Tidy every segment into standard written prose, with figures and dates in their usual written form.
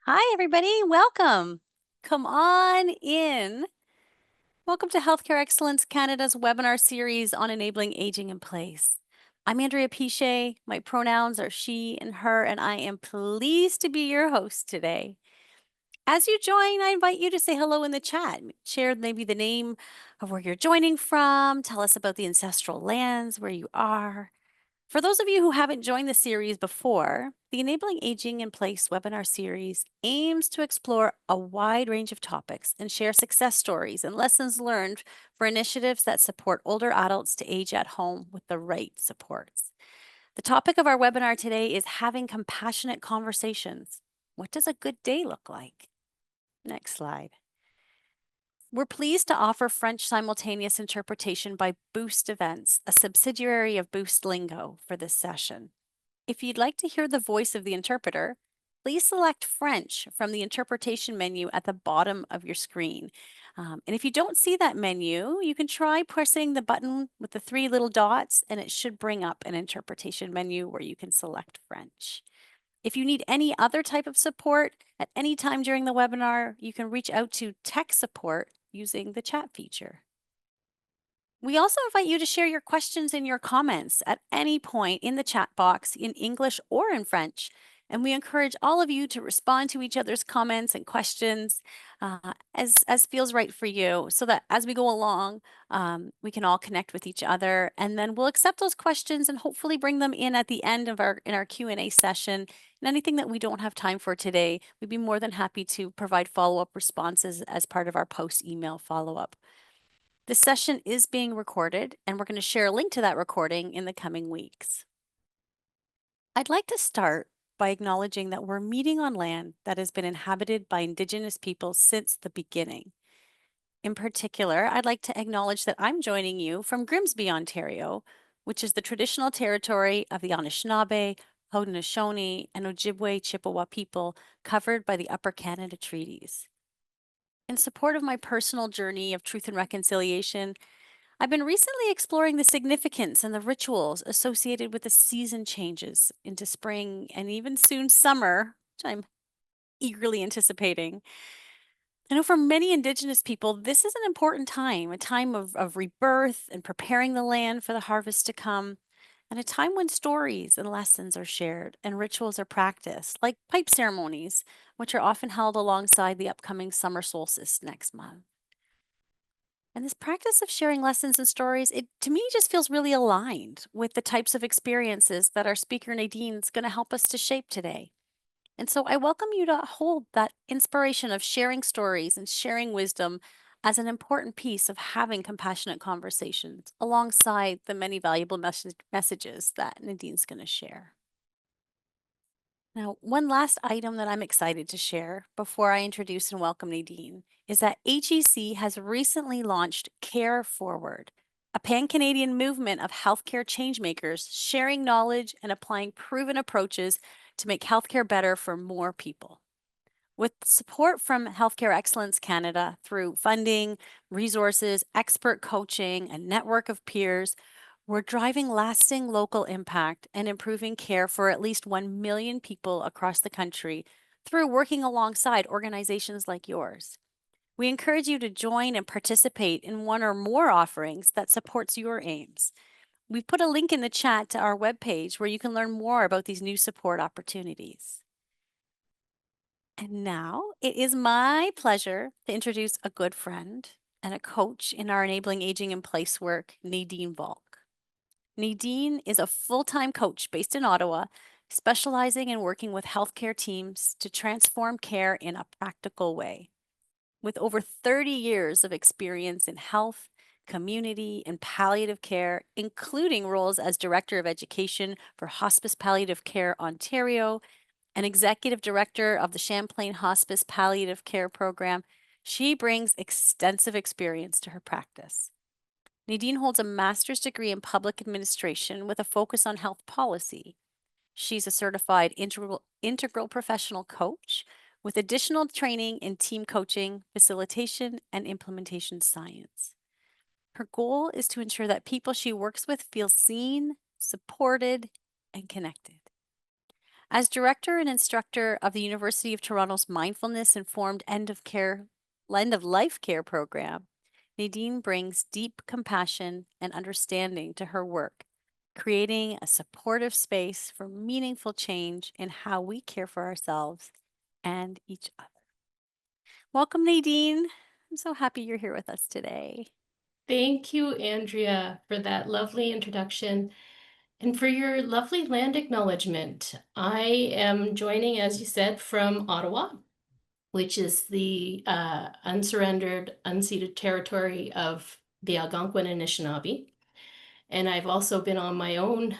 Hi, everybody. Welcome. Come on in. Welcome to Healthcare Excellence Canada's webinar series on enabling aging in place. I'm Andrea Piche. My pronouns are she and her, and I am pleased to be your host today. As you join, I invite you to say hello in the chat. Share maybe the name of where you're joining from. Tell us about the ancestral lands where you are. For those of you who haven't joined the series before, the Enabling Aging in Place webinar series aims to explore a wide range of topics and share success stories and lessons learned for initiatives that support older adults to age at home with the right supports. The topic of our webinar today is having compassionate conversations. What does a good day look like? Next slide. We're pleased to offer French simultaneous interpretation by Boost Events, a subsidiary of Boost Lingo, for this session. If you'd like to hear the voice of the interpreter, please select French from the interpretation menu at the bottom of your screen. And if you don't see that menu, you can try pressing the button with the three little dots, and it should bring up an interpretation menu where you can select French. If you need any other type of support at any time during the webinar, you can reach out to tech support using the chat feature. We also invite you to share your questions and your comments at any point in the chat box in English or in French. And we encourage all of you to respond to each other's comments and questions as feels right for you, so that as we go along, we can all connect with each other. And then we'll accept those questions and hopefully bring them in at the end of our Q&A session. And anything that we don't have time for today, we'd be more than happy to provide follow-up responses as part of our post-email follow-up. This session is being recorded, and we're going to share a link to that recording in the coming weeks. I'd like to start by acknowledging that we're meeting on land that has been inhabited by Indigenous peoples since the beginning. In particular, I'd like to acknowledge that I'm joining you from Grimsby, Ontario, which is the traditional territory of the Anishinaabe, Haudenosaunee, and Ojibwe Chippewa people covered by the Upper Canada Treaties. In support of my personal journey of truth and reconciliation, I've been recently exploring the significance and the rituals associated with the season changes into spring and even soon summer, which I'm eagerly anticipating. I know for many Indigenous people, this is an important time, a time of rebirth and preparing the land for the harvest to come, and a time when stories and lessons are shared and rituals are practiced, like pipe ceremonies, which are often held alongside the upcoming summer solstice next month. And this practice of sharing lessons and stories, it to me just feels really aligned with the types of experiences that our speaker Nadine's going to help us to shape today. And so I welcome you to hold that inspiration of sharing stories and sharing wisdom as an important piece of having compassionate conversations alongside the many valuable messages that Nadine's going to share. Now, one last item that I'm excited to share before I introduce and welcome Nadine is that HEC has recently launched Care Forward, a pan-Canadian movement of healthcare changemakers sharing knowledge and applying proven approaches to make healthcare better for more people. With support from Healthcare Excellence Canada through funding, resources, expert coaching, and network of peers, we're driving lasting local impact and improving care for at least 1 million people across the country through working alongside organizations like yours. We encourage you to join and participate in one or more offerings that supports your aims. We've put a link in the chat to our webpage where you can learn more about these new support opportunities. And now it is my pleasure to introduce a good friend and a coach in our Enabling Aging in Place work, Nadine Volk. Nadine is a full-time coach based in Ottawa, specializing in working with healthcare teams to transform care in a practical way. With over 30 years of experience in health, community, and palliative care, including roles as Director of Education for Hospice Palliative Care Ontario and Executive Director of the Champlain Hospice Palliative Care Program, she brings extensive experience to her practice. Nadine holds a master's degree in public administration with a focus on health policy. She's a certified integral professional coach with additional training in team coaching, facilitation, and implementation science. Her goal is to ensure that people she works with feel seen, supported, and connected. As director and instructor of the University of Toronto's Mindfulness Informed End of Life Care program, Nadine brings deep compassion and understanding to her work, creating a supportive space for meaningful change in how we care for ourselves and each other. Welcome, Nadine. I'm so happy you're here with us today. Thank you, Andrea, for that lovely introduction and for your lovely land acknowledgement. I am joining, as you said, from Ottawa, which is the unsurrendered, unceded territory of the Algonquin Anishinaabe. And I've also been on my own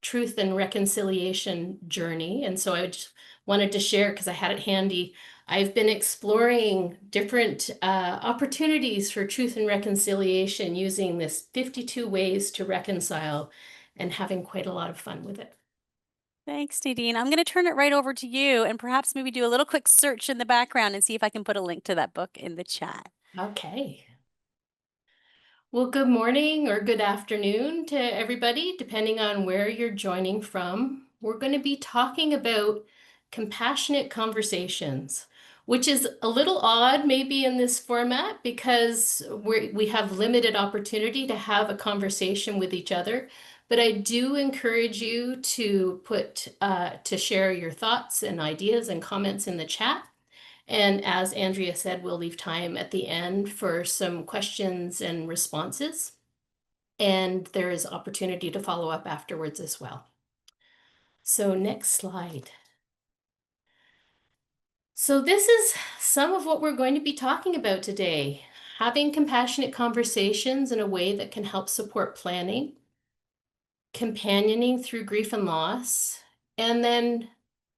truth and reconciliation journey. And so I just wanted to share because I had it handy. I've been exploring different opportunities for truth and reconciliation using this 52 ways to reconcile and having quite a lot of fun with it. Thanks, Nadine. I'm going to turn it right over to you and perhaps maybe do a little quick search in the background and see if I can put a link to that book in the chat. Okay. Well, good morning or good afternoon to everybody, depending on where you're joining from. We're going to be talking about compassionate conversations, which is a little odd maybe in this format because we have limited opportunity to have a conversation with each other. But I do encourage you to to share your thoughts and ideas and comments in the chat. And as Andrea said, we'll leave time at the end for some questions and responses. And there is opportunity to follow up afterwards as well. So next slide. So this is some of what we're going to be talking about today. Having compassionate conversations in a way that can help support planning, companioning through grief and loss, and then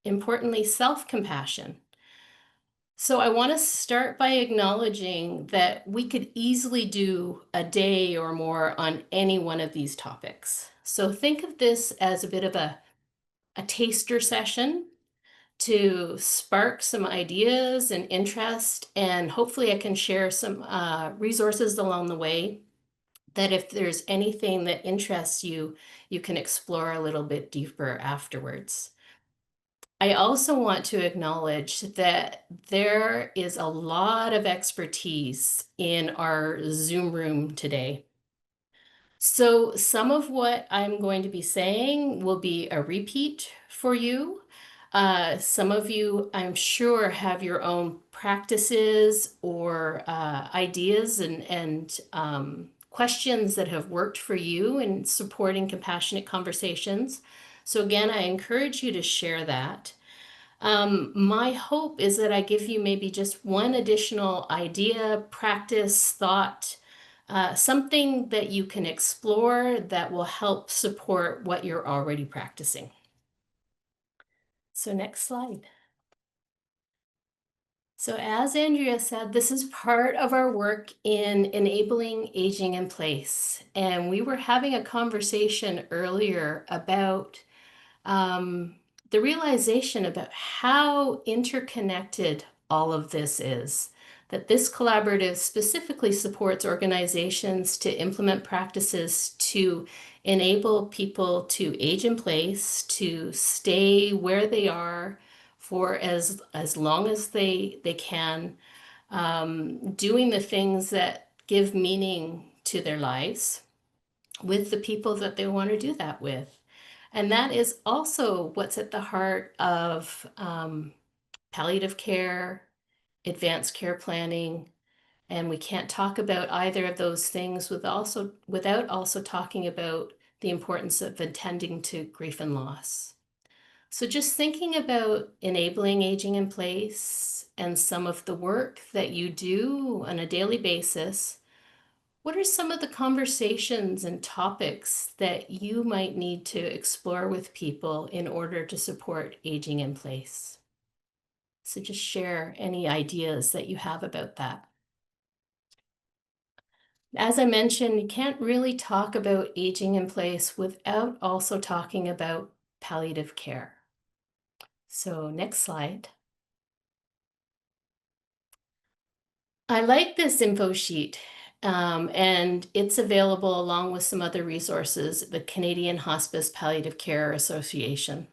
importantly, self-compassion. So I want to start by acknowledging that we could easily do a day or more on any one of these topics. So think of this as a bit of a taster session to spark some ideas and interest, and hopefully I can share some resources along the way that if there's anything that interests you, you can explore a little bit deeper afterwards. I also want to acknowledge that there is a lot of expertise in our Zoom room today. So some of what I'm going to be saying will be a repeat for you. Some of you, I'm sure, have your own practices or ideas and questions that have worked for you in supporting compassionate conversations. So again, I encourage you to share that. My hope is that I give you maybe just one additional idea, practice, thought, something that you can explore that will help support what you're already practicing. So next slide. So as Andrea said, this is part of our work in enabling aging in place. And we were having a conversation earlier about the realization about how interconnected all of this is. That this collaborative specifically supports organizations to implement practices to enable people to age in place, to stay where they are for as long as they can, doing the things that give meaning to their lives with the people that they want to do that with. And that is also what's at the heart of palliative care, advanced care planning, and we can't talk about either of those things without also talking about the importance of attending to grief and loss. So just thinking about enabling aging in place and some of the work that you do on a daily basis, what are some of the conversations and topics that you might need to explore with people in order to support aging in place? So just share any ideas that you have about that. As I mentioned, you can't really talk about aging in place without also talking about palliative care. So next slide. I like this info sheet, and it's available along with some other resources, the Canadian Hospice Palliative Care Association.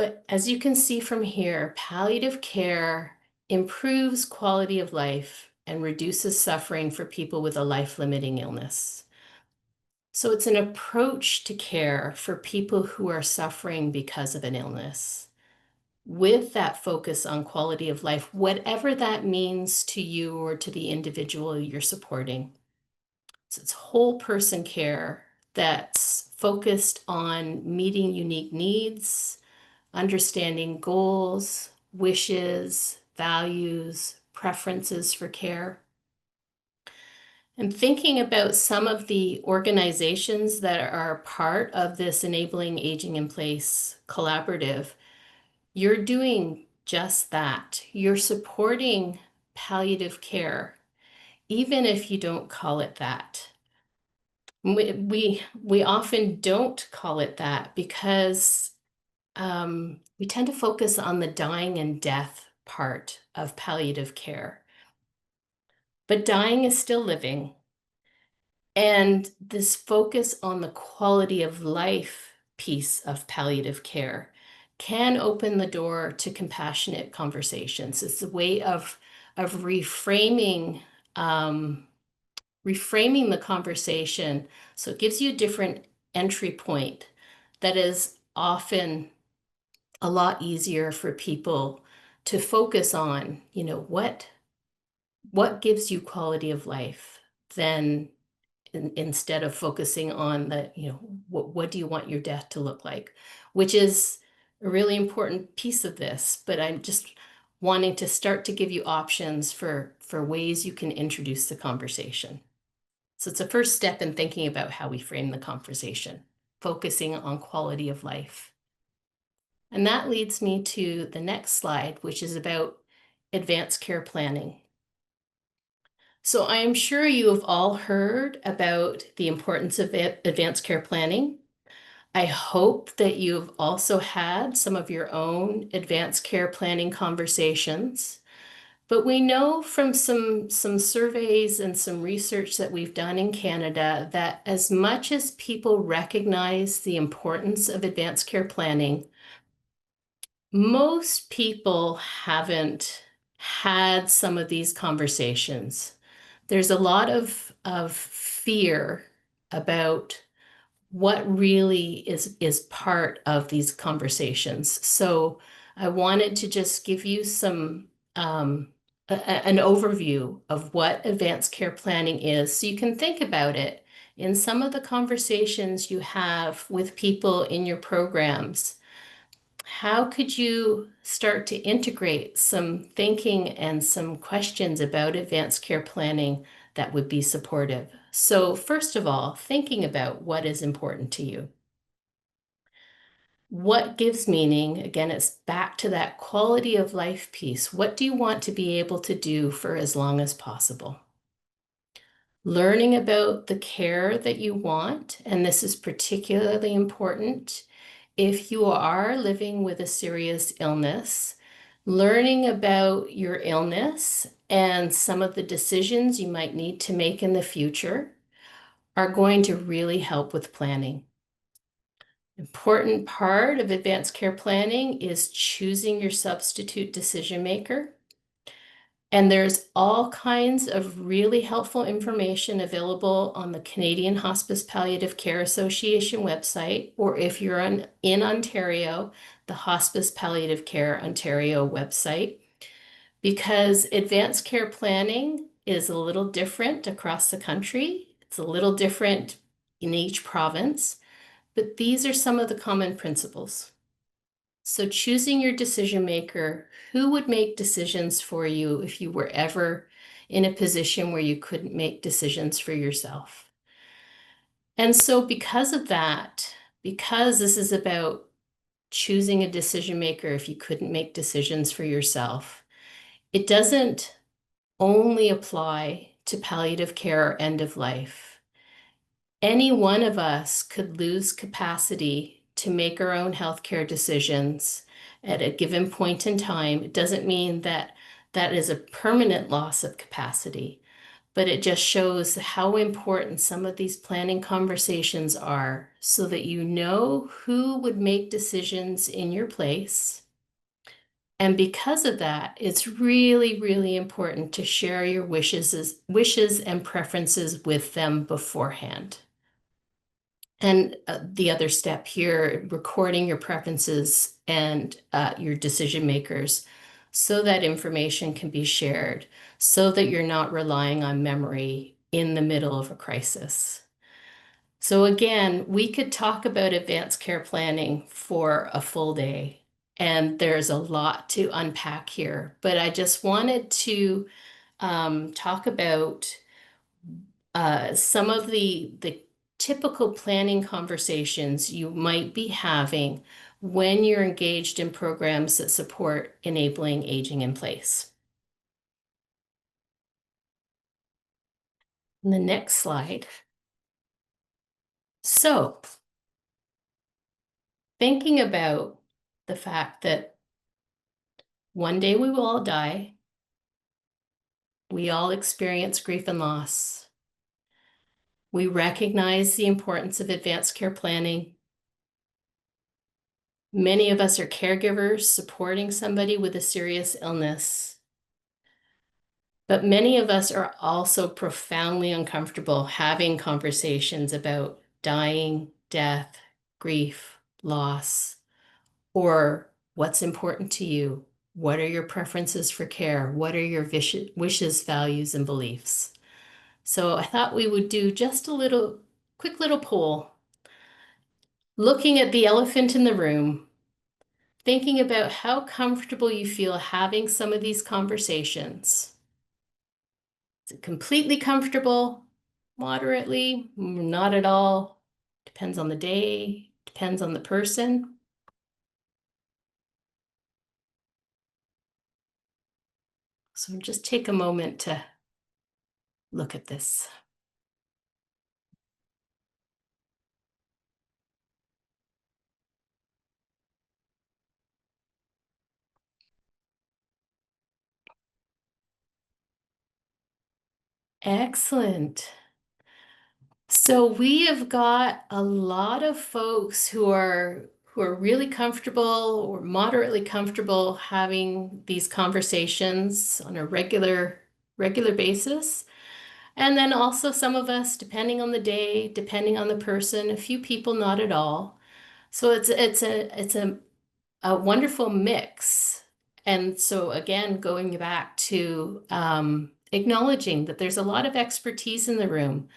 But as you can see from here, palliative care improves quality of life and reduces suffering for people with a life-limiting illness. So it's an approach to care for people who are suffering because of an illness, with that focus on quality of life, whatever that means to you or to the individual you're supporting. So it's whole person care that's focused on meeting unique needs, understanding goals, wishes, values, preferences for care. And thinking about some of the organizations that are part of this Enabling Aging in Place collaborative, you're doing just that. You're supporting palliative care, even if you don't call it that. We often don't call it that because we tend to focus on the dying and death part of palliative care. But dying is still living. And this focus on the quality of life piece of palliative care can open the door to compassionate conversations. It's a way of reframing reframing the conversation, so it gives you a different entry point that is often a lot easier for people to focus on, what gives you quality of life, than instead of focusing on the, what do you want your death to look like, which is a really important piece of this. But I'm just wanting to start to give you options for ways you can introduce the conversation. So it's a first step in thinking about how we frame the conversation, focusing on quality of life. And that leads me to the next slide, which is about advanced care planning. So I am sure you have all heard about the importance of advanced care planning. I hope that you've also had some of your own advanced care planning conversations. But we know from some surveys and some research that we've done in Canada that as much as people recognize the importance of advanced care planning, most people haven't had some of these conversations. There's a lot of fear about what really is part of these conversations. So I wanted to just give you some an overview of what advanced care planning is, so you can think about it in some of the conversations you have with people in your programs. How could you start to integrate some thinking and some questions about advanced care planning that would be supportive? So first of all, thinking about what is important to you. What gives meaning? Again, it's back to that quality of life piece. What do you want to be able to do for as long as possible? Learning about the care that you want, and this is particularly important if you are living with a serious illness. Learning about your illness and some of the decisions you might need to make in the future are going to really help with planning. Important part of advanced care planning is choosing your substitute decision maker. And there's all kinds of really helpful information available on the Canadian Hospice Palliative Care Association website, or if you're in Ontario, the Hospice Palliative Care Ontario website, because advanced care planning is a little different across the country. It's a little different in each province, but these are some of the common principles. So choosing your decision maker, who would make decisions for you if you were ever in a position where you couldn't make decisions for yourself. And so because of that, because this is about choosing a decision maker if you couldn't make decisions for yourself, it doesn't only apply to palliative care or end of life. Any one of us could lose capacity to make our own healthcare decisions at a given point in time. It doesn't mean that that is a permanent loss of capacity, but it just shows how important some of these planning conversations are so that you know who would make decisions in your place. And because of that, it's really, really important to share your wishes and preferences with them beforehand. And the other step here, recording your preferences and your decision makers so that information can be shared, so that you're not relying on memory in the middle of a crisis. So again, we could talk about advanced care planning for a full day, and there's a lot to unpack here, but I just wanted to talk about some of the typical planning conversations you might be having when you're engaged in programs that support enabling aging in place. And the next slide. So, thinking about the fact that one day we will all die, we all experience grief and loss. We recognize the importance of advanced care planning. Many of us are caregivers supporting somebody with a serious illness. But many of us are also profoundly uncomfortable having conversations about dying, death, grief, loss, or what's important to you. What are your preferences for care? What are your wishes, values, and beliefs? So I thought we would do just a quick little poll, looking at the elephant in the room, thinking about how comfortable you feel having some of these conversations. Is it completely comfortable? Moderately? Not at all? Depends on the day, depends on the person. So just take a moment to look at this. Excellent. So we have got a lot of folks who are really comfortable or moderately comfortable having these conversations on a regular basis. And then also some of us, depending on the day, depending on the person, a few people not at all. So it's a wonderful mix. And so again, going back to acknowledging that there's a lot of expertise in the room.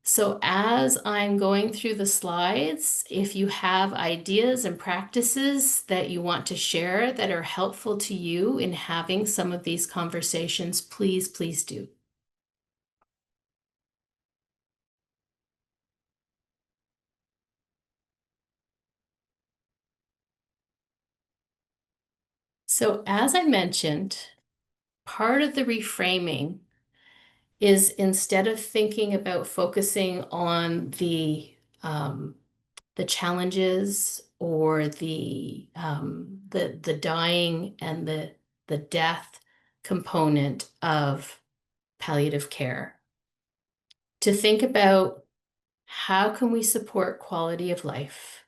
So as I'm going through the slides, if you have ideas and practices that you want to share that are helpful to you in having some of these conversations, please, please do. So as I mentioned, part of the reframing is instead of thinking about focusing on the challenges or the dying and the death component of palliative care, to think about how can we support quality of life,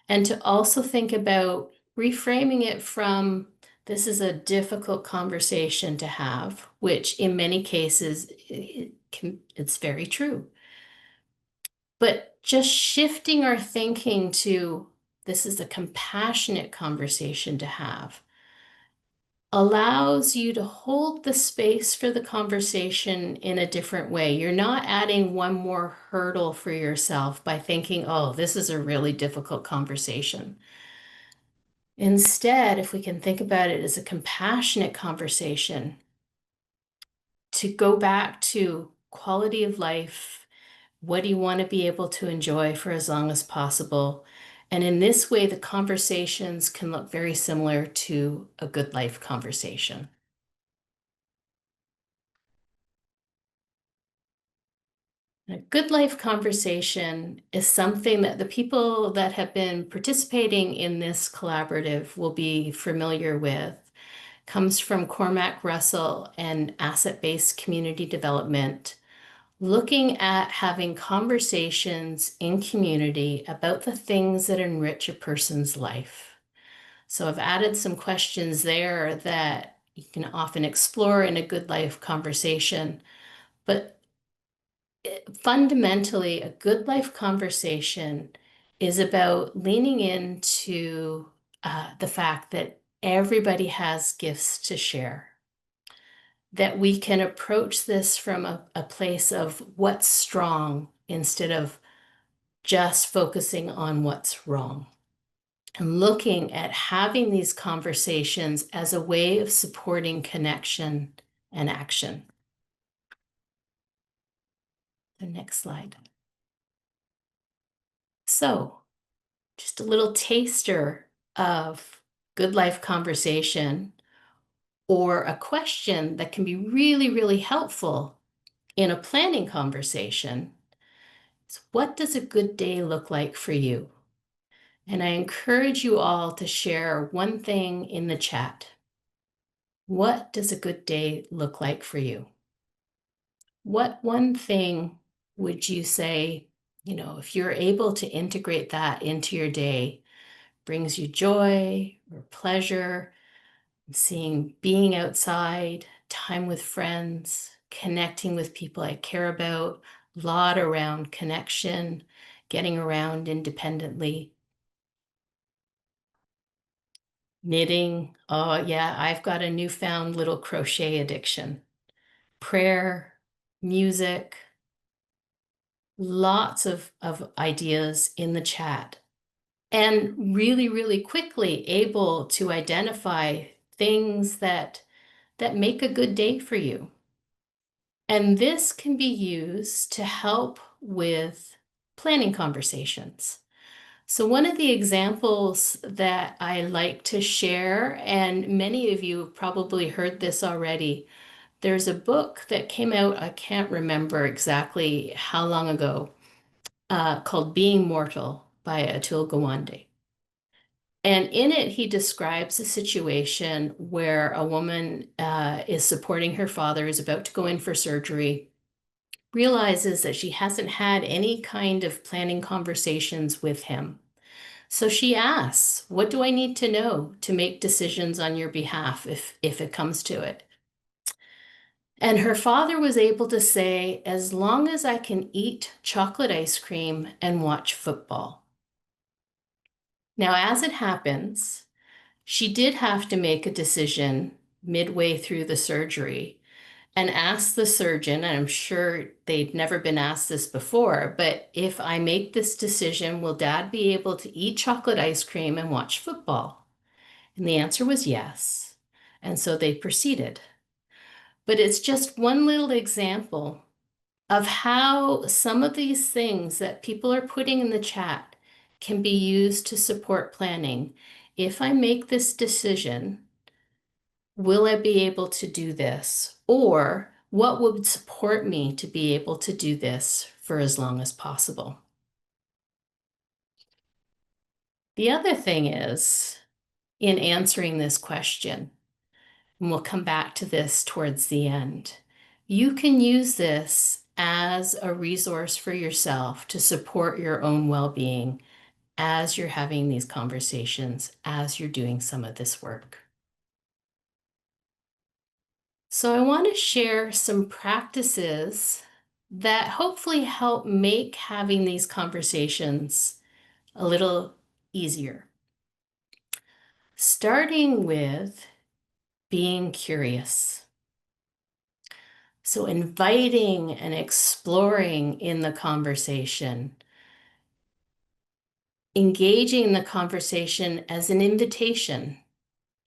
and to also think about reframing it from this is a difficult conversation to have, which in many cases it's very true. But just shifting our thinking to this is a compassionate conversation to have allows you to hold the space for the conversation in a different way. You're not adding one more hurdle for yourself by thinking, oh, this is a really difficult conversation. Instead, if we can think about it as a compassionate conversation, to go back to quality of life, what do you want to be able to enjoy for as long as possible? And in this way, the conversations can look very similar to a good life conversation. A good life conversation is something that the people that have been participating in this collaborative will be familiar with. comes from Cormac Russell and asset-based community development, looking at having conversations in community about the things that enrich a person's life. So I've added some questions there that you can often explore in a good life conversation. But fundamentally, a good life conversation is about leaning into the fact that everybody has gifts to share, that we can approach this from a place of what's strong instead of just focusing on what's wrong, and looking at having these conversations as a way of supporting connection and action. The next slide. So, just a little taster of good life conversation, or a question that can be really, really helpful in a planning conversation. So what does a good day look like for you? And I encourage you all to share one thing in the chat. What does a good day look like for you? What one thing would you say, if you're able to integrate that into your day, brings you joy or pleasure, seeing being outside, time with friends, connecting with people I care about, a lot around connection, getting around independently. Knitting. Oh, yeah, I've got a newfound little crochet addiction. Prayer, music, lots of ideas in the chat. And really, really quickly able to identify things that make a good day for you. And this can be used to help with planning conversations. So one of the examples that I like to share, and many of you have probably heard this already, there's a book that came out, I can't remember exactly how long ago, called Being Mortal by Atul Gawande. And in it, he describes a situation where a woman is supporting her father, is about to go in for surgery, realizes that she hasn't had any kind of planning conversations with him. So she asks, what do I need to know to make decisions on your behalf if it comes to it? And her father was able to say, as long as I can eat chocolate ice cream and watch football. Now, as it happens, she did have to make a decision midway through the surgery and ask the surgeon, and I'm sure they'd never been asked this before, but if I make this decision, will dad be able to eat chocolate ice cream and watch football? And the answer was yes. And so they proceeded. But it's just one little example of how some of these things that people are putting in the chat can be used to support planning. If I make this decision, will I be able to do this? Or what would support me to be able to do this for as long as possible? The other thing is, in answering this question, and we'll come back to this towards the end, you can use this as a resource for yourself to support your own well-being as you're having these conversations, as you're doing some of this work. So I want to share some practices that hopefully help make having these conversations a little easier. Starting with being curious. So inviting and exploring in the conversation, engaging the conversation as an invitation.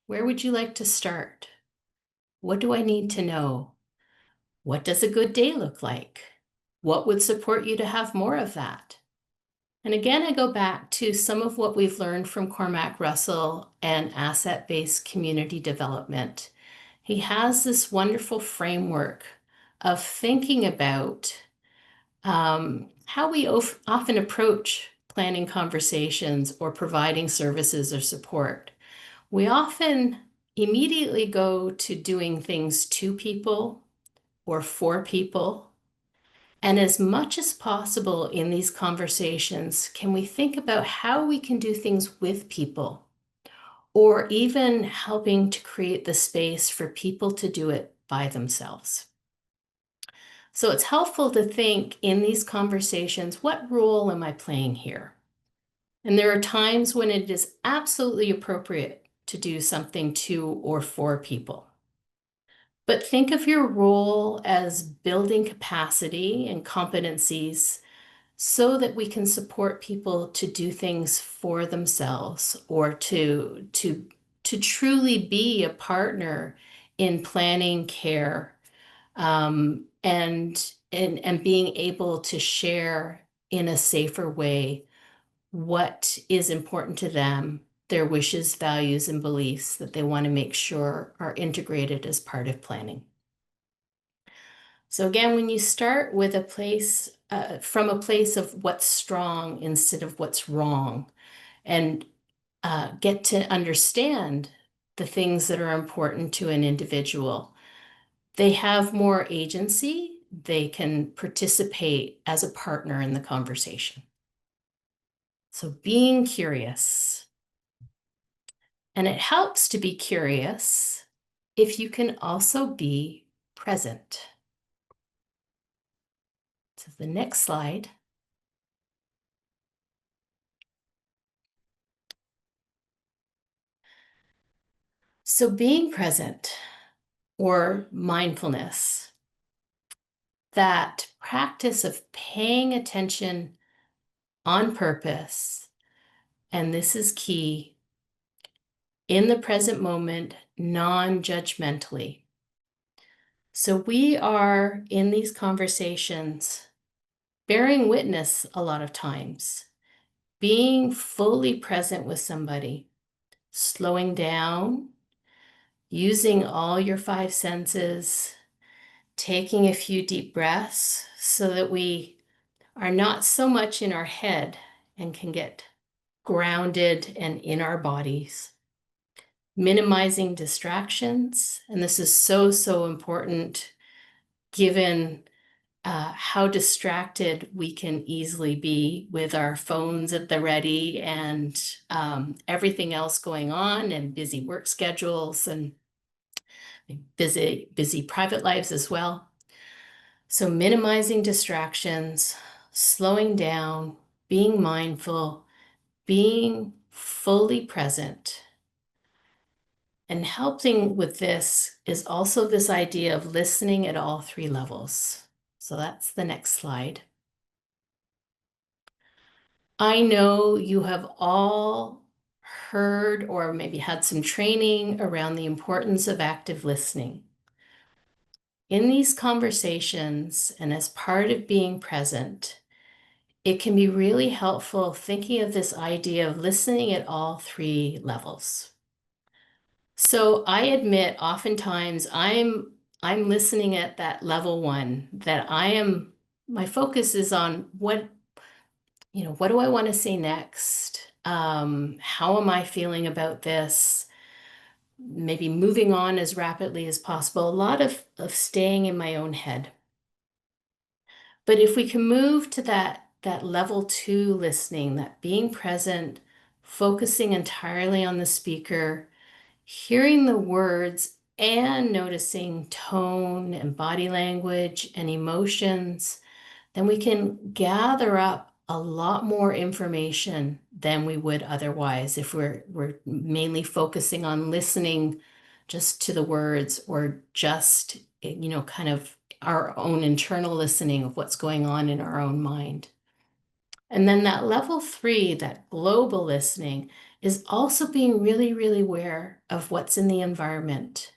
Where would you like to start? What do I need to know? What does a good day look like? What would support you to have more of that? And again, I go back to some of what we've learned from Cormac Russell and asset-based community development. He has this wonderful framework of thinking about how we often approach planning conversations or providing services or support. We often, immediately go to doing things to people or for people. And as much as possible in these conversations, can we think about how we can do things with people, or even helping to create the space for people to do it by themselves? So it's helpful to think in these conversations, what role am I playing here? And there are times when it is absolutely appropriate to do something to or for people. But think of your role as building capacity and competencies so that we can support people to do things for themselves, or to truly be a partner in planning care, and being able to share in a safer way what is important to them, their wishes, values, and beliefs that they want to make sure are integrated as part of planning. So again, when you start with a place, from a place of what's strong instead of what's wrong, and get to understand the things that are important to an individual, they have more agency. They can participate as a partner in the conversation. So being curious. And it helps to be curious if you can also be present. So the next slide. So being present, or mindfulness, that practice of paying attention on purpose, and this is key, in the present moment, non-judgmentally. So we are in these conversations bearing witness a lot of times, being fully present with somebody, slowing down, using all your five senses, taking a few deep breaths so that we are not so much in our head and can get grounded and in our bodies. Minimizing distractions, and this is so, so important given how distracted we can easily be with our phones at the ready, and everything else going on, and busy work schedules, and busy private lives as well. So minimizing distractions, slowing down, being mindful, being fully present. And helping with this is also this idea of listening at all three levels. So that's the next slide. I know you have all heard or maybe had some training around the importance of active listening. In these conversations, and as part of being present, it can be really helpful thinking of this idea of listening at all three levels. So I admit oftentimes I'm listening at that level one, that my focus is on what do I want to say next? How am I feeling about this? Maybe moving on as rapidly as possible. A lot of staying in my own head. But if we can move to that level two listening, that being present, focusing entirely on the speaker, hearing the words and noticing tone and body language and emotions, then we can gather up a lot more information than we would otherwise if we're mainly focusing on listening just to the words, or just, kind of our own internal listening of what's going on in our own mind. And then that level three, that global listening, is also being really, really aware of what's in the environment.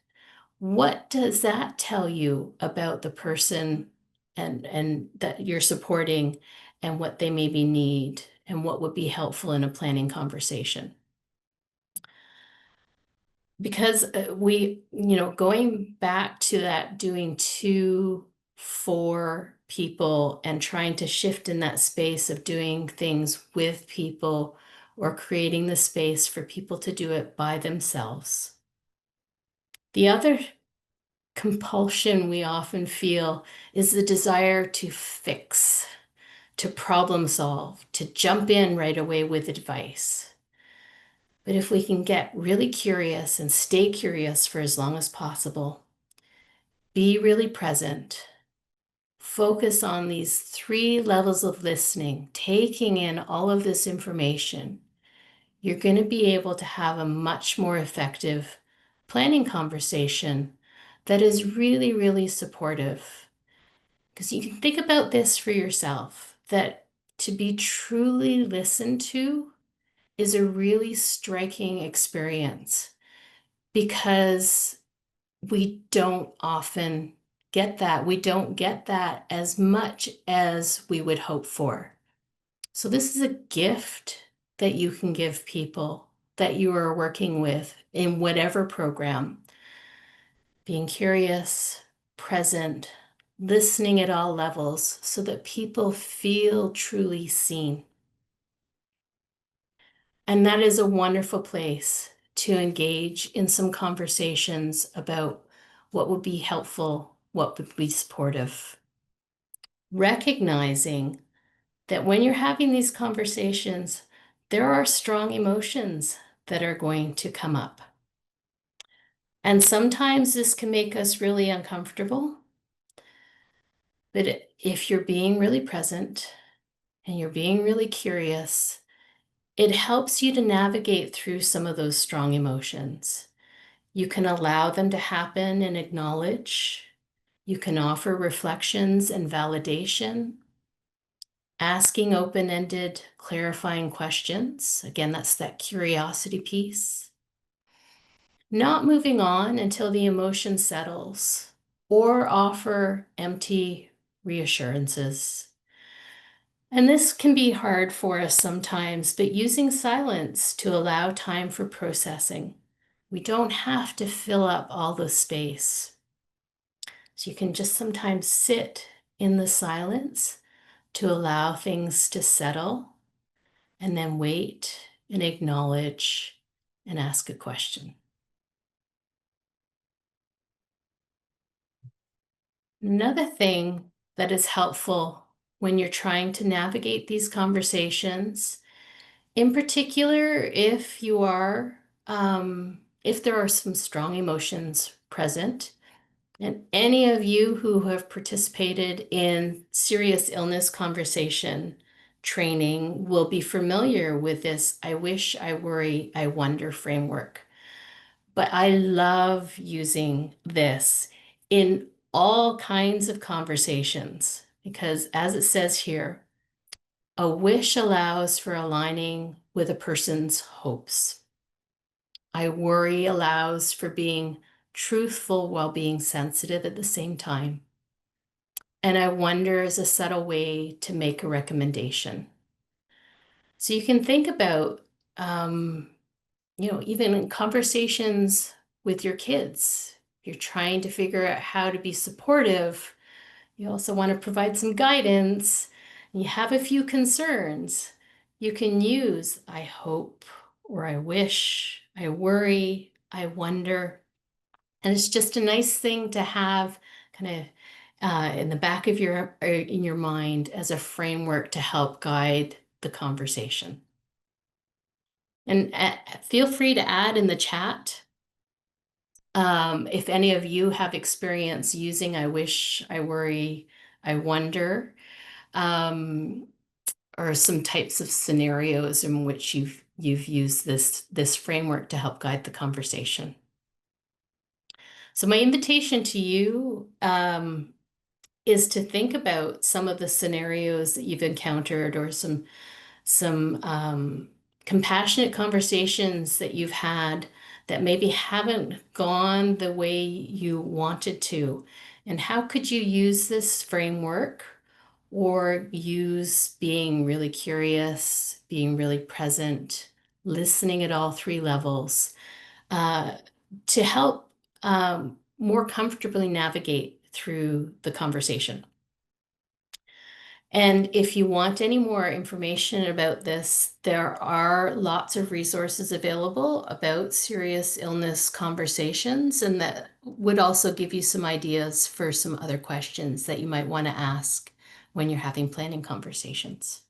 What does that tell you about the person and that you're supporting, and what they maybe need, and what would be helpful in a planning conversation? Because going back to that doing to, for people, and trying to shift in that space of doing things with people, or creating the space for people to do it by themselves. The other compulsion we often feel is the desire to fix, to problem solve, to jump in right away with advice. But if we can get really curious and stay curious for as long as possible, be really present, focus on these 3 levels of listening, taking in all of this information, you're going to be able to have a much more effective planning conversation that is really, really supportive. Because you can think about this for yourself, that to be truly listened to is a really striking experience, because we don't often get that. We don't get that as much as we would hope for. So this is a gift that you can give people that you are working with in whatever program. Being curious, present, listening at all levels so that people feel truly seen. And that is a wonderful place to engage in some conversations about what would be helpful, what would be supportive. Recognizing that when you're having these conversations, there are strong emotions that are going to come up. And sometimes this can make us really uncomfortable. But if you're being really present and you're being really curious, it helps you to navigate through some of those strong emotions. You can allow them to happen and acknowledge. You can offer reflections and validation, asking open-ended, clarifying questions. Again, that's that curiosity piece. Not moving on until the emotion settles, or offer empty reassurances. And this can be hard for us sometimes, but using silence to allow time for processing. We don't have to fill up all the space. So you can just sometimes sit in the silence to allow things to settle, and then wait and acknowledge and ask a question. Another thing that is helpful when you're trying to navigate these conversations, in particular, if there are some strong emotions present, and any of you who have participated in serious illness conversation training will be familiar with this I wish, I worry, I wonder framework. But I love using this in all kinds of conversations because, as it says here, a wish allows for aligning with a person's hopes. I worry allows for being truthful while being sensitive at the same time. And I wonder is a subtle way to make a recommendation. So you can think about, even in conversations with your kids, you're trying to figure out how to be supportive. You also want to provide some guidance. And you have a few concerns. You can use I hope, or I wish, I worry, I wonder. And it's just a nice thing to have kind of in the back of in your mind as a framework to help guide the conversation. And feel free to add in the chat if any of you have experience using I wish, I worry, I wonder, or some types of scenarios in which you've used this framework to help guide the conversation. So my invitation to you is to think about some of the scenarios that you've encountered, or some compassionate conversations that you've had that maybe haven't gone the way you wanted to. And how could you use this framework, or use being really curious, being really present, listening at all 3 levels, to help more comfortably navigate through the conversation? And if you want any more information about this, there are lots of resources available about serious illness conversations, and that would also give you some ideas for some other questions that you might want to ask when you're having planning conversations.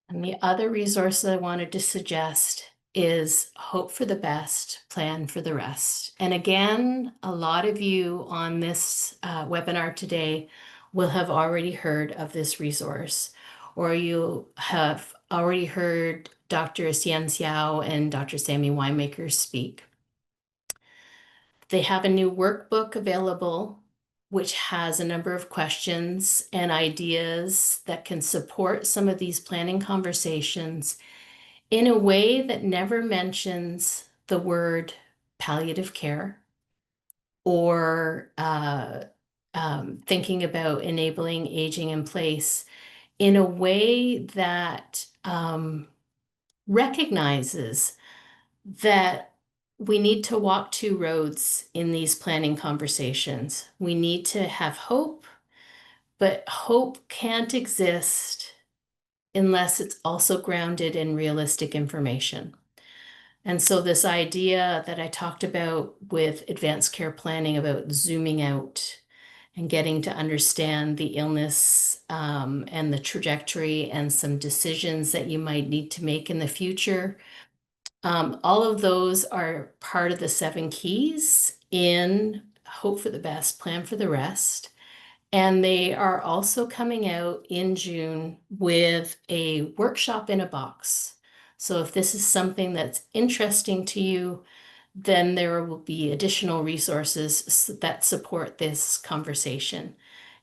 And the other resource that I wanted to suggest is Hope for the Best, Plan for the Rest. And again, a lot of you on this webinar today will have already heard of this resource, or you have already heard Dr. Xian Xiao and Dr. Sammy Winemaker speak. They have a new workbook available, which has a number of questions and ideas that can support some of these planning conversations in a way that never mentions the word palliative care or thinking about enabling aging in place in a way that recognizes that we need to walk two roads in these planning conversations. We need to have hope, but hope can't exist unless it's also grounded in realistic information. And so, this idea that I talked about with advanced care planning about zooming out and getting to understand the illness and the trajectory and some decisions that you might need to make in the future. All of those are part of the 7 keys in Hope for the Best, Plan for the Rest. And they are also coming out in June with a workshop in a box. So if this is something that's interesting to you, then there will be additional resources that support this conversation.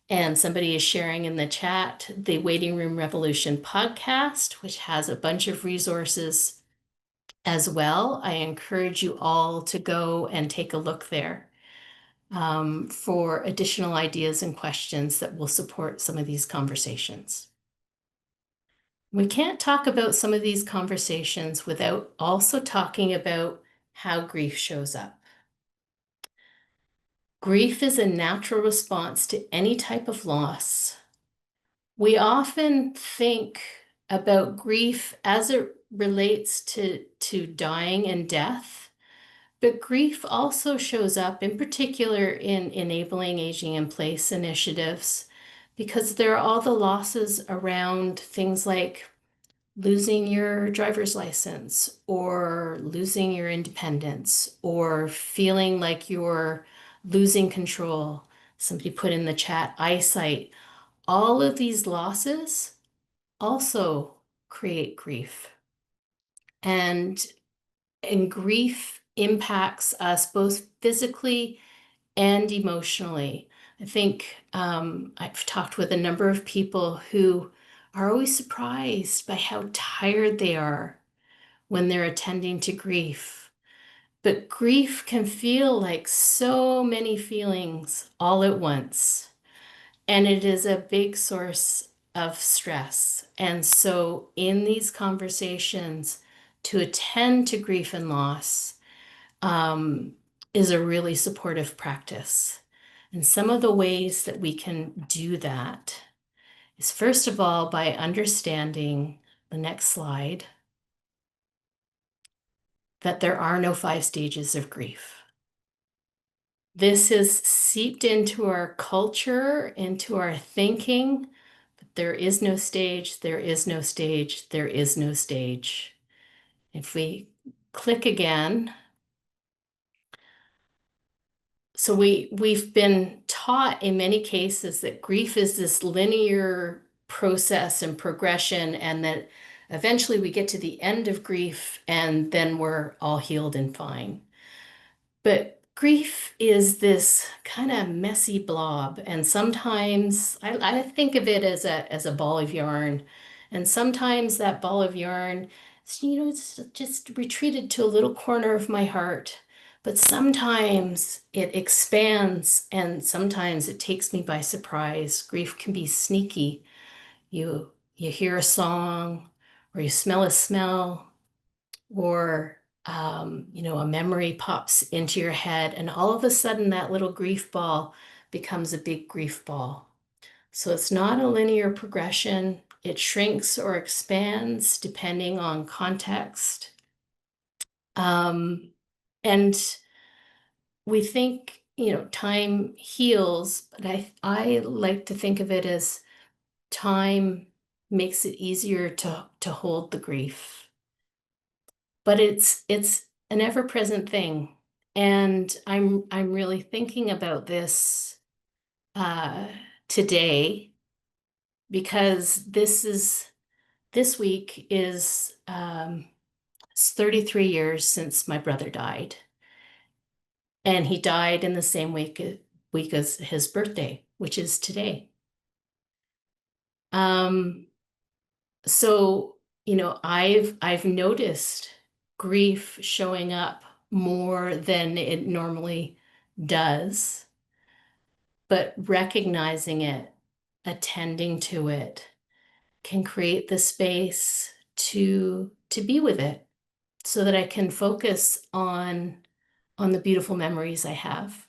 And somebody is sharing in the chat the Waiting Room Revolution podcast, which has a bunch of resources as well. I encourage you all to go and take a look there for additional ideas and questions that will support some of these conversations. We can't talk about some of these conversations without also talking about how grief shows up. Grief is a natural response to any type of loss. We often think about grief as it relates to dying and death, but grief also shows up in particular in enabling aging in place initiatives, because there are all the losses around things like losing your driver's license or losing your independence or feeling like you're losing control. Somebody put in the chat, eyesight. All of these losses also create grief. And grief impacts us both physically and emotionally. I think I've talked with a number of people who are always surprised by how tired they are when they're attending to grief. But grief can feel like so many feelings all at once, and it is a big source of stress. And so, in these conversations, to attend to grief and loss is a really supportive practice. And some of the ways that we can do that is, first of all, by understanding the next slide that there are no 5 stages of grief. This is seeped into our culture, into our thinking, but there is no stage, there is no stage, there is no stage. If we click again, so we've been taught in many cases that grief is this linear process and progression, and that eventually we get to the end of grief and then we're all healed and fine. But grief is this kind of messy blob, and sometimes I think of it as a ball of yarn, and sometimes that ball of yarn, it's just retreated to a little corner of my heart. But sometimes it expands, and sometimes it takes me by surprise. Grief can be sneaky. You hear a song, or you smell a smell, or a memory pops into your head, and all of a sudden that little grief ball becomes a big grief ball. So it's not a linear progression. It shrinks or expands depending on context. And we think, time heals, but I like to think of it as time makes it easier to hold the grief. But it's an ever-present thing. And I'm really thinking about this uh, today because this week is it's 33 years since my brother died. And he died in the same week as his birthday, which is today. So, I've noticed grief showing up more than it normally does, but recognizing it, attending to it, can create the space to be with it so that I can focus on the beautiful memories I have.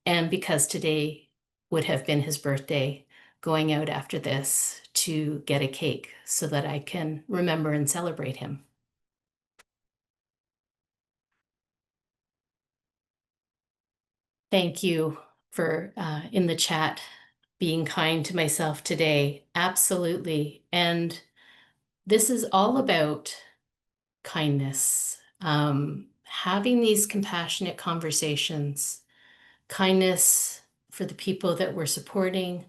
And because today would have been his birthday, going out after this to get a cake so that I can remember and celebrate him. Thank you for in the chat being kind to myself today. Absolutely. And this is all about kindness, having these compassionate conversations, kindness for the people that we're supporting,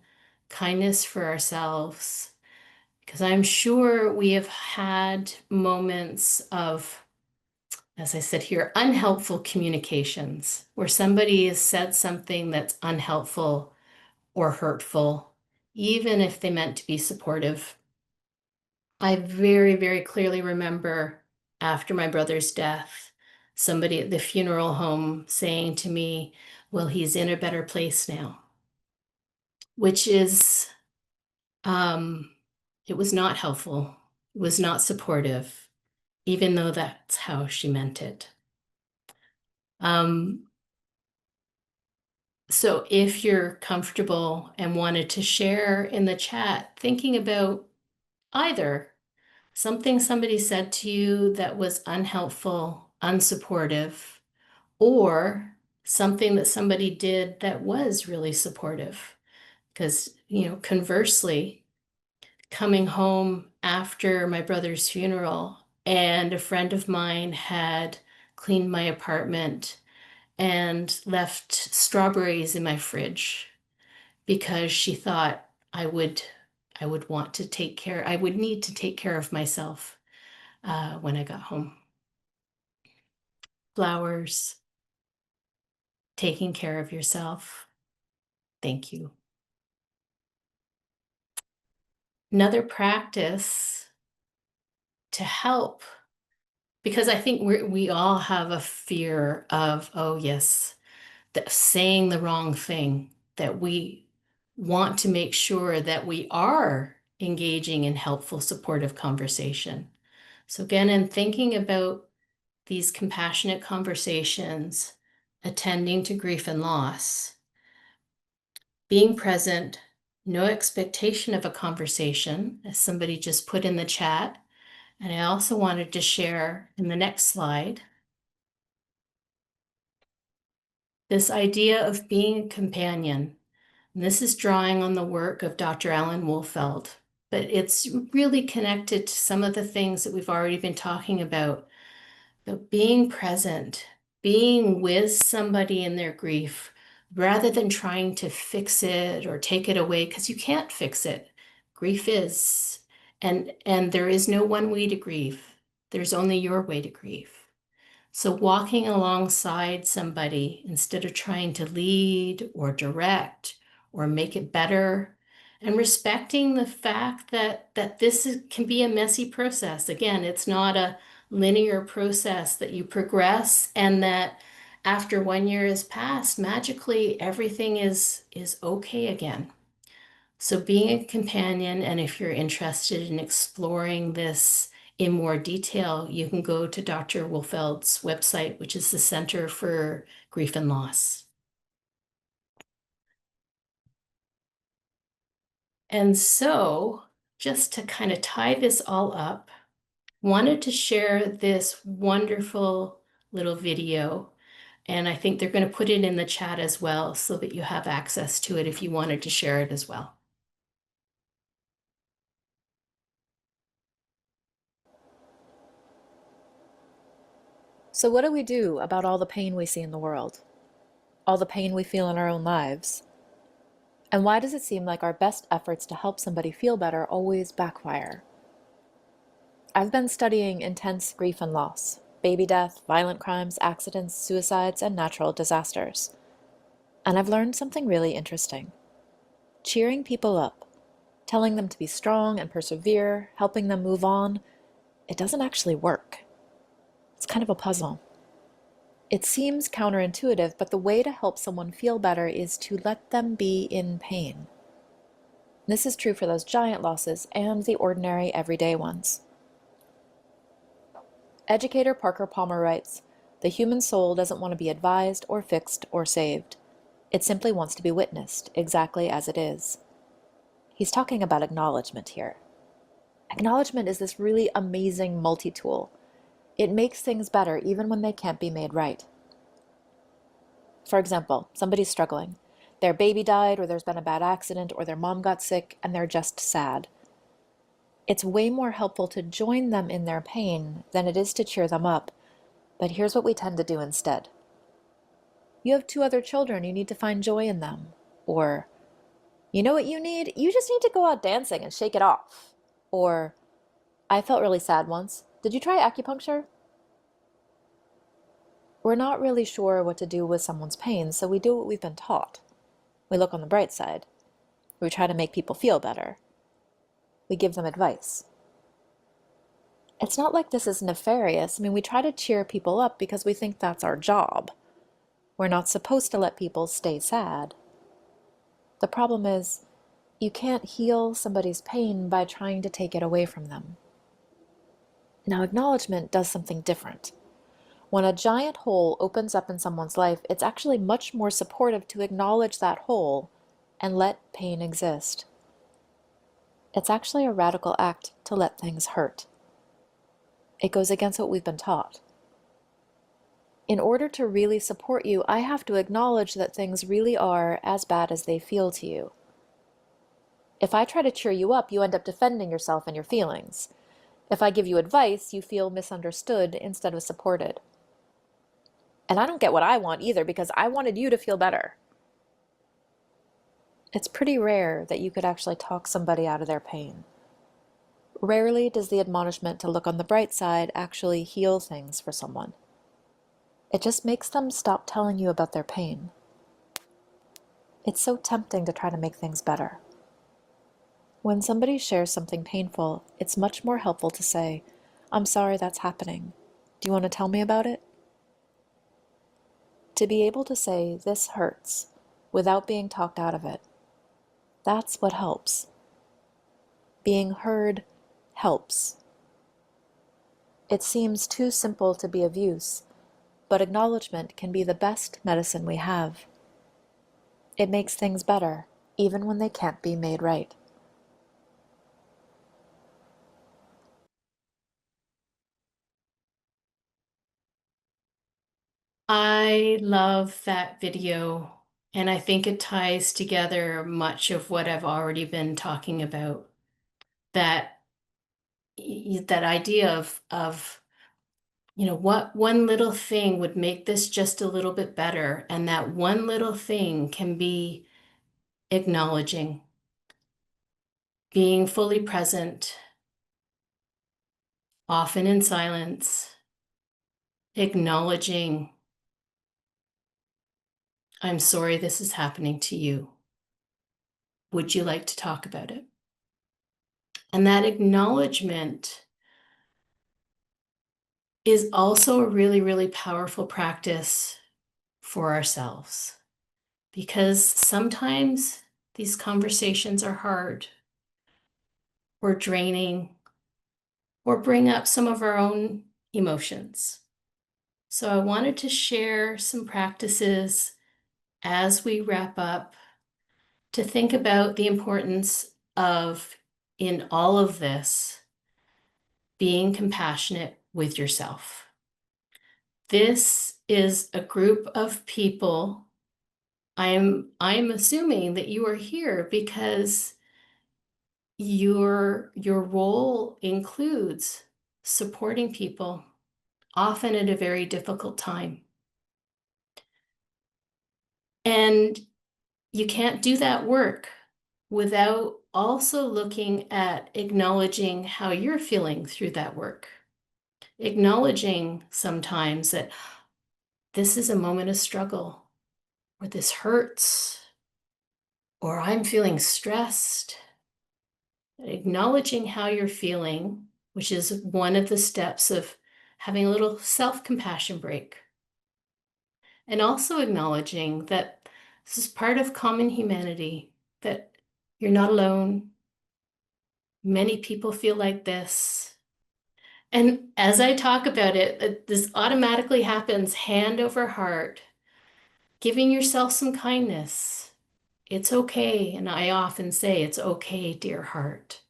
kindness for ourselves, because I'm sure we have had moments of, as I said here, unhelpful communications where somebody has said something that's unhelpful or hurtful, even if they meant to be supportive. I very, very clearly remember after my brother's death, somebody at the funeral home saying to me, well, he's in a better place now, which is, it was not helpful. It was not supportive, even though that's how she meant it. So if you're comfortable and wanted to share in the chat, thinking about either something somebody said to you that was unhelpful, unsupportive, or something that somebody did that was really supportive. Because, conversely, coming home after my brother's funeral, and a friend of mine had cleaned my apartment and left strawberries in my fridge because she thought I would want to take care, I would need to take care of myself when I got home. Flowers, taking care of yourself. Thank you. Another practice to help, because I think we all have a fear of, oh yes, saying the wrong thing, that we want to make sure that we are engaging in helpful, supportive conversation. So again, in thinking about these compassionate conversations, attending to grief and loss, being present, no expectation of a conversation, as somebody just put in the chat. And I also wanted to share in the next slide this idea of being a companion. And this is drawing on the work of Dr. Alan Wolfeld, but it's really connected to some of the things that we've already been talking about being present, being with somebody in their grief, rather than trying to fix it or take it away, because you can't fix it. Grief is, and there is no one way to grieve. There's only your way to grieve. So walking alongside somebody instead of trying to lead or direct or make it better, and respecting the fact that can be a messy process. Again, it's not a linear process that you progress and that after 1 year has passed, magically everything is okay again. So being a companion, and if you're interested in exploring this in more detail, you can go to Dr. Wolfeld's website, which is the Center for Grief and Loss. And so, just to kind of tie this all up, wanted to share this wonderful little video. And I think they're going to put it in the chat as well so that you have access to it if you wanted to share it as well. So, what do we do about all the pain we see in the world? All the pain we feel in our own lives? And why does it seem like our best efforts to help somebody feel better always backfire? I've been studying intense grief and loss, baby death, violent crimes, accidents, suicides, and natural disasters. And I've learned something really interesting. Cheering people up, telling them to be strong and persevere, helping them move on, it doesn't actually work. It's kind of a puzzle. It seems counterintuitive, but the way to help someone feel better is to let them be in pain. This is true for those giant losses and the ordinary, everyday ones. Educator Parker Palmer writes, "The human soul doesn't want to be advised or fixed or saved. It simply wants to be witnessed, exactly as it is." He's talking about acknowledgement here. Acknowledgement is this really amazing multi-tool. It makes things better even when they can't be made right. For example, somebody's struggling. Their baby died, or there's been a bad accident, or their mom got sick, and they're just sad. It's way more helpful to join them in their pain than it is to cheer them up, but here's what we tend to do instead. You have 2 other children, you need to find joy in them. Or, you know what you need? You just need to go out dancing and shake it off. Or, I felt really sad once. Did you try acupuncture? We're not really sure what to do with someone's pain, so we do what we've been taught. We look on the bright side. We try to make people feel better. We give them advice. It's not like this is nefarious. I mean, we try to cheer people up because we think that's our job. We're not supposed to let people stay sad. The problem is, you can't heal somebody's pain by trying to take it away from them. Now, acknowledgement does something different. When a giant hole opens up in someone's life, it's actually much more supportive to acknowledge that hole and let pain exist. It's actually a radical act to let things hurt. It goes against what we've been taught. In order to really support you, I have to acknowledge that things really are as bad as they feel to you. If I try to cheer you up, you end up defending yourself and your feelings. If I give you advice, you feel misunderstood instead of supported. And I don't get what I want either because I wanted you to feel better. It's pretty rare that you could actually talk somebody out of their pain. Rarely does the admonishment to look on the bright side actually heal things for someone. It just makes them stop telling you about their pain. It's so tempting to try to make things better. When somebody shares something painful, it's much more helpful to say, "I'm sorry that's happening. Do you want to tell me about it?" To be able to say, "This hurts," without being talked out of it, that's what helps. Being heard helps. It seems too simple to be of use, but acknowledgement can be the best medicine we have. It makes things better, even when they can't be made right. I love that video, and I think it ties together much of what I've already been talking about. That that idea of what one little thing would make this just a little bit better, and that one little thing can be acknowledging, being fully present, often in silence, acknowledging, "I'm sorry this is happening to you. Would you like to talk about it?" And that acknowledgement is also a really, really powerful practice for ourselves, because sometimes these conversations are hard or draining or bring up some of our own emotions. So I wanted to share some practices as we wrap up to think about the importance of, in all of this, being compassionate with yourself. This is a group of people. I'm assuming that you are here because your role includes supporting people, often at a very difficult time. And you can't do that work without also looking at acknowledging how you're feeling through that work. Acknowledging sometimes that this is a moment of struggle, or this hurts, or I'm feeling stressed. Acknowledging how you're feeling, which is one of the steps of having a little self-compassion break. And also acknowledging that this is part of common humanity, that you're not alone. Many people feel like this. And as I talk about it, this automatically happens hand over heart, giving yourself some kindness. It's okay. And I often say, it's okay, dear heart.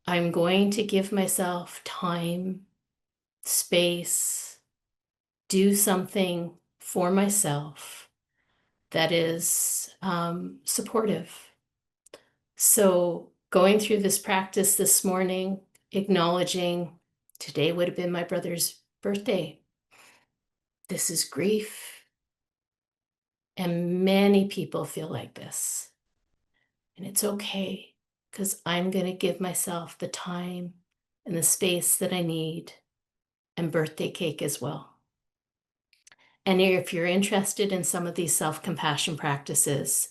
I'm going to give myself time, space, do something for myself that is supportive. So going through this practice this morning, acknowledging today would have been my brother's birthday. This is grief. And many people feel like this. And it's okay, because I'm going to give myself the time and the space that I need, and birthday cake as well. And if you're interested in some of these self-compassion practices,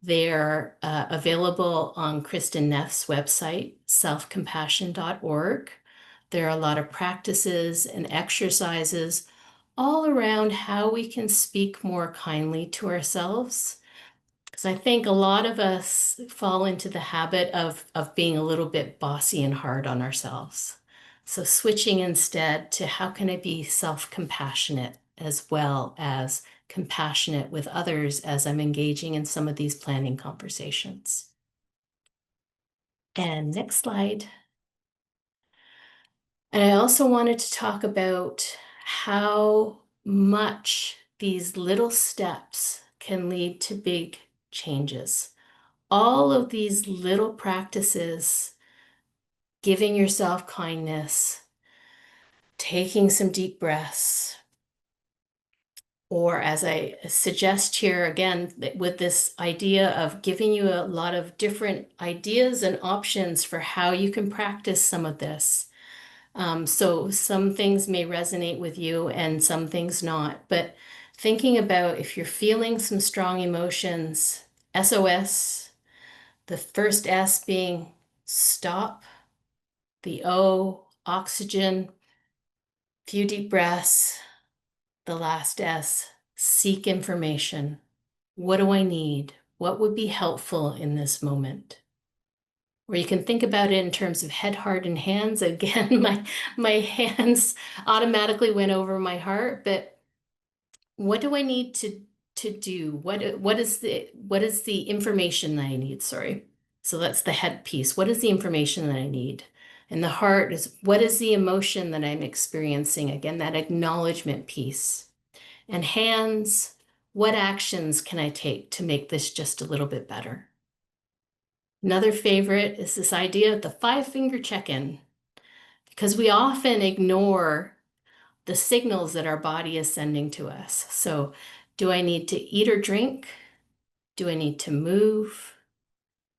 they're available on Kristen Neff's website, selfcompassion.org. There are a lot of practices and exercises all around how we can speak more kindly to ourselves. Because I think a lot of us fall into the habit of being a little bit bossy and hard on ourselves. So switching instead to how can I be self-compassionate as well as compassionate with others as I'm engaging in some of these planning conversations. And next slide. And I also wanted to talk about how much these little steps can lead to big changes. All of these little practices, giving yourself kindness, taking some deep breaths, or as I suggest here again, with this idea of giving you a lot of different ideas and options for how you can practice some of this. So some things may resonate with you and some things not, but thinking about if you're feeling some strong emotions, SOS, the first S being stop, the O, oxygen, few deep breaths, the last S, seek information. What do I need? What would be helpful in this moment? Or you can think about it in terms of head, heart, and hands. Again, my hands automatically went over my heart, but what do I need to do? What is the information that I need? Sorry. So that's the head piece. What is the information that I need? And the heart is what is the emotion that I'm experiencing? Again, that acknowledgement piece. And hands, what actions can I take to make this just a little bit better? Another favorite is this idea of the 5-finger check-in, because we often ignore the signals that our body is sending to us. So, do I need to eat or drink? Do I need to move?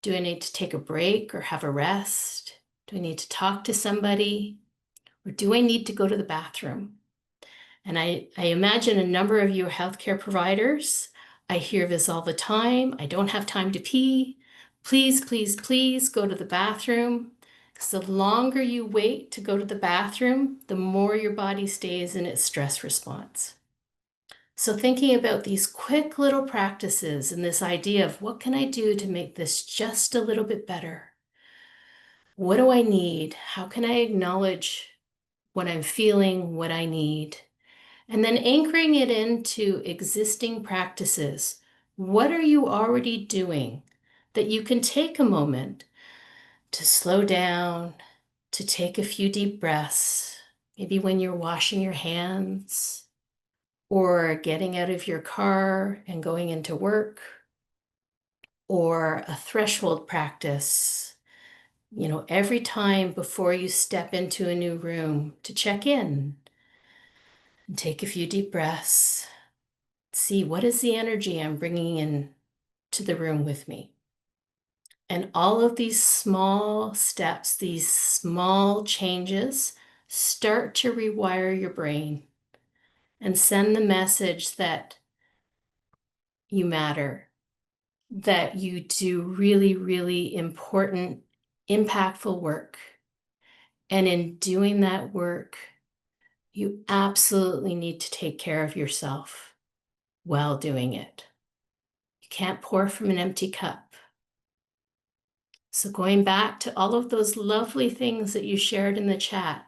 Do I need to take a break or have a rest? Do I need to talk to somebody? Or do I need to go to the bathroom? And I imagine a number of you are healthcare providers. I hear this all the time. I don't have time to pee. Please, please, please go to the bathroom. Because the longer you wait to go to the bathroom, the more your body stays in its stress response. So thinking about these quick little practices and this idea of what can I do to make this just a little bit better? What do I need? How can I acknowledge what I'm feeling, what I need? And then anchoring it into existing practices. What are you already doing that you can take a moment to slow down, to take a few deep breaths, maybe when you're washing your hands or getting out of your car and going into work, or a threshold practice, every time before you step into a new room to check in and take a few deep breaths. See, what is the energy I'm bringing in to the room with me? And all of these small steps, these small changes start to rewire your brain and send the message that you matter, that you do really, really important, impactful work. And in doing that work, you absolutely need to take care of yourself while doing it. You can't pour from an empty cup. So going back to all of those lovely things that you shared in the chat,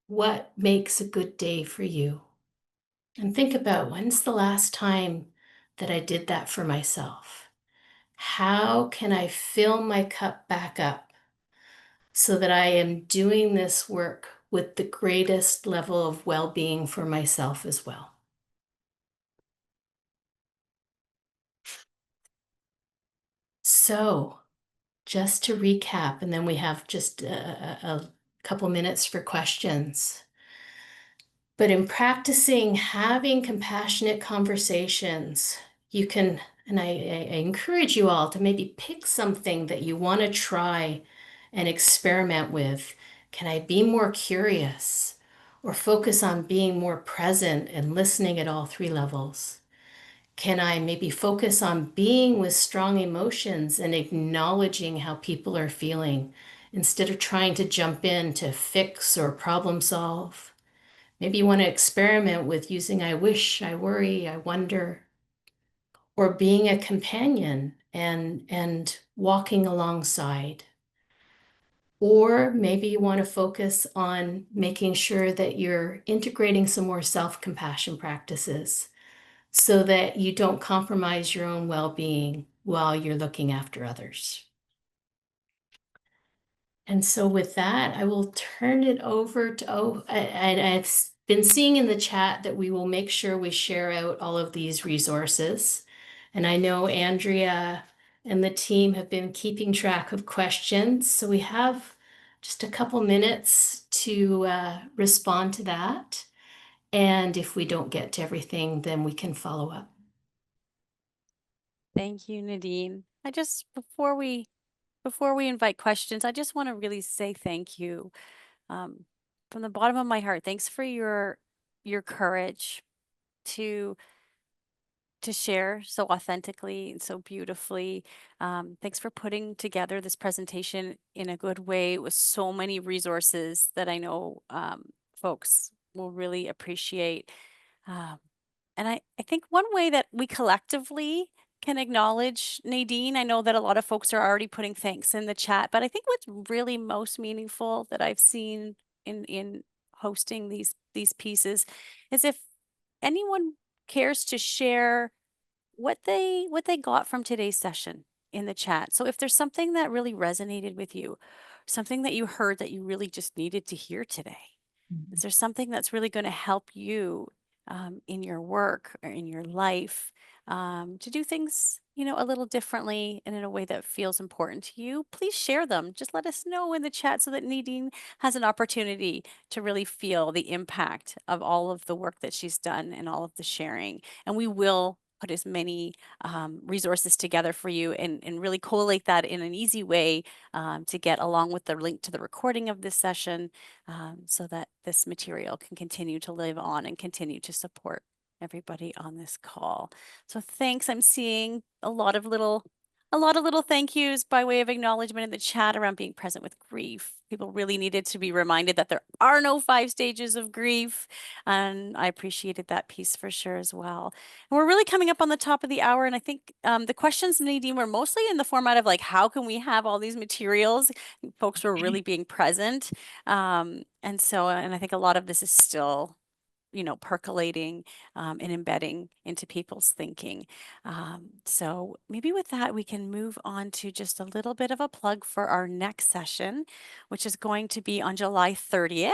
what makes a good day for you? And think about, when's the last time that I did that for myself? How can I fill my cup back up so that I am doing this work with the greatest level of well-being for myself as well? So, just to recap, and then we have just a couple minutes for questions. But in practicing having compassionate conversations, you can, and I encourage you all to maybe pick something that you want to try and experiment with. Can I be more curious, or focus on being more present and listening at all three levels? Can I maybe focus on being with strong emotions and acknowledging how people are feeling instead of trying to jump in to fix or problem solve? Maybe you want to experiment with using I wish, I worry, I wonder, or being a companion and walking alongside. Or maybe you want to focus on making sure that you're integrating some more self-compassion practices so that you don't compromise your own well-being while you're looking after others. And so with that, I will turn it over to, I've been seeing in the chat that we will make sure we share out all of these resources. And I know Andrea and the team have been keeping track of questions. So we have just a couple minutes to respond to that. And if we don't get to everything, then we can follow up. Thank you, Nadine. Before we invite questions, I just want to really say thank you. From the bottom of my heart, thanks for your courage to share so authentically and so beautifully. Thanks for putting together this presentation in a good way with so many resources that I know folks will really appreciate. And I think one way that we collectively can acknowledge Nadine, I know that a lot of folks are already putting thanks in the chat, but I think what's really most meaningful that I've seen in hosting these pieces is if anyone cares to share what they got from today's session in the chat. So if there's something that really resonated with you, something that you heard that you really just needed to hear today, is there something that's really going to help you in your work or in your life to do things, a little differently and in a way that feels important to you? Please share them. Just let us know in the chat so that Nadine has an opportunity to really feel the impact of all of the work that she's done and all of the sharing. And we will put as many resources together for you and really collate that in an easy way to get along with the link to the recording of this session so that this material can continue to live on and continue to support everybody on this call. So thanks. I'm seeing a lot of little thank yous by way of acknowledgement in the chat around being present with grief. People really needed to be reminded that there are no 5 stages of grief. And I appreciated that piece for sure as well. And we're really coming up on the top of the hour. And I think the questions, Nadine, were mostly in the format of like, how can we have all these materials? Folks were really being present. And I think a lot of this is still percolating and embedding into people's thinking. So maybe with that, we can move on to just a little bit of a plug for our next session, which is going to be on July 30th.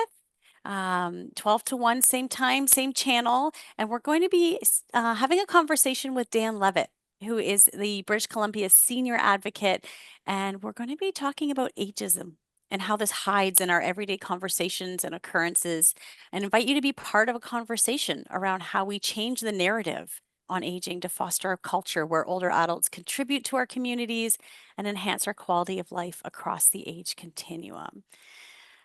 12 to 1, same time, same channel. And we're going to be having a conversation with Dan Levitt, who is the British Columbia senior advocate. And we're going to be talking about ageism and how this hides in our everyday conversations and occurrences, and invite you to be part of a conversation around how we change the narrative on aging to foster a culture where older adults contribute to our communities and enhance our quality of life across the age continuum.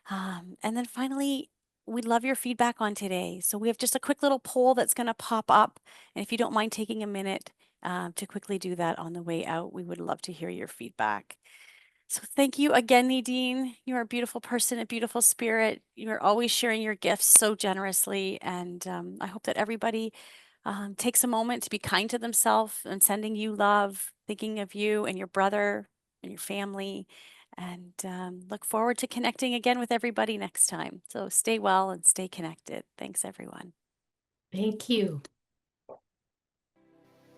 And then finally, we'd love your feedback on today. So we have just a quick little poll that's going to pop up. And if you don't mind taking a minute to quickly do that on the way out, we would love to hear your feedback. So thank you again, Nadine. You're a beautiful person, a beautiful spirit. You're always sharing your gifts so generously. And I hope that everybody takes a moment to be kind to themselves and sending you love, thinking of you and your brother and your family. And look forward to connecting again with everybody next time. So stay well and stay connected. Thanks, everyone. Thank you.